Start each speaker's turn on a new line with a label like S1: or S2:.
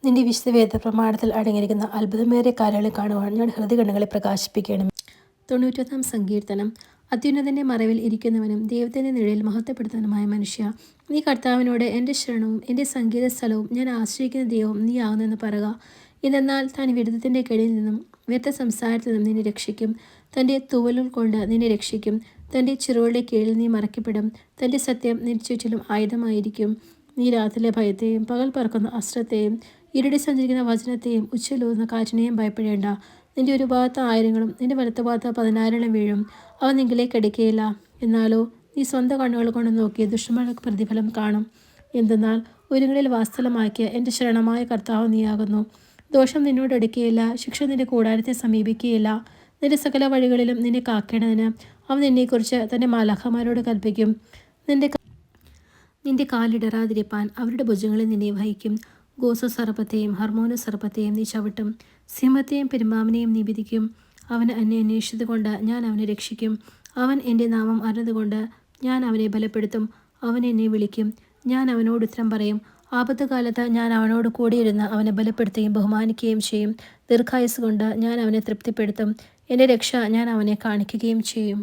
S1: നിന്റെ വിശുദ്ധ വേദ പ്രമാണത്തിൽ അടങ്ങിയിരിക്കുന്ന അത്ഭുതമേറിയ കാര്യങ്ങളെ കാണുവാൻ ഞാൻ ഹൃദയകണ്ണുകളെ പ്രകാശിപ്പിക്കണം. 91 സങ്കീർത്തനം. അത്യുന്നതന്റെ മറവിൽ ഇരിക്കുന്നവനും ദൈവത്തിന്റെ നിഴലിൽ മഹത്വപ്പെടുത്തുന്നതുമായ മനുഷ്യ, നീ കർത്താവിനോട് എൻ്റെ ശരണവും എൻ്റെ സംഗീത സ്ഥലവും ഞാൻ ആശ്രയിക്കുന്ന ദൈവവും നീ ആകുന്നെന്ന് പറയുക. ഇതെന്നാൽ താൻ വിരുദ്ധത്തിൻ്റെ കെണിയിൽ നിന്നും വ്യർത്ഥ സംസാരത്തിൽ നിന്നും നിന്നെ രക്ഷിക്കും. തൻ്റെ തൂവലുകൾ കൊണ്ട് നിന്നെ രക്ഷിക്കും. തൻ്റെ ചിറകുകളുടെ കീഴിൽ നീ മറയ്ക്കപ്പെടും. തൻ്റെ സത്യം നിന്റെ ചുറ്റിലും ആയുധമായിരിക്കും. നീ രാത്രിയിലെ ഭയത്തെയും പകൽ പറക്കുന്ന അസ്ത്രത്തെയും ഇരുടി സഞ്ചരിക്കുന്ന വചനത്തെയും ഉച്ചയിലൂതുന്ന കാറ്റിനെയും ഭയപ്പെടേണ്ട. നിന്റെ ഒരു ഭാഗത്ത് 1000-ങ്ങളും നിന്റെ വലത്ത് ഭാഗത്ത് 10,000-ങ്ങളും വീഴും, അവ നിങ്കിലേക്ക് അടുക്കുകയില്ല. എന്നാലോ നീ സ്വന്തം കണ്ണുകൾ കൊണ്ട് നോക്കി ദുഷ്ടന്മാർക്ക് പ്രതിഫലം കാണും. എന്തെന്നാൽ ഉയരങ്ങളിൽ വാസ്തലമാക്കിയ എൻ്റെ ശരണമായ കർത്താവ് നീയാകുന്നു. ദോഷം നിന്നോട് അടുക്കുകയില്ല, ശിക്ഷ നിന്റെ കൂടാരത്തെ സമീപിക്കുകയില്ല. നിന്റെ സകല വഴികളിലും നിന്നെ കാക്കേണ്ടതിന് അവൻ നിന്നെക്കുറിച്ച് തൻ്റെ മാലാഖമാരോട് കൽപ്പിക്കും. നിന്റെ കാലിടറാതിരിപ്പാൻ അവരുടെ ഭുജങ്ങളിൽ നിന്നെ വഹിക്കും. ഗോസസർപ്പത്തെയും ഹർമോനസർപ്പത്തെയും നീ ചവിട്ടും. സിംഹത്തെയും പെരുമ്പാമ്പിനെയും നീ വിധിക്കും. അവൻ എന്നെ അന്വേഷിച്ചതുകൊണ്ട് ഞാൻ അവനെ രക്ഷിക്കും. അവൻ എൻ്റെ നാമം അറിഞ്ഞതുകൊണ്ട് ഞാൻ അവനെ ബലപ്പെടുത്തും. അവൻ എന്നെ വിളിക്കും, ഞാൻ അവനോട് ഉത്തരം പറയും. ആപത്തുകാലത്ത് ഞാൻ അവനോട് കൂടിയിരുന്ന് അവനെ ബലപ്പെടുത്തുകയും ബഹുമാനിക്കുകയും ചെയ്യും. ദീർഘായുസ് കൊണ്ട് ഞാൻ അവനെ തൃപ്തിപ്പെടുത്തും. എൻ്റെ രക്ഷ ഞാൻ അവനെ കാണിക്കുകയും ചെയ്യും.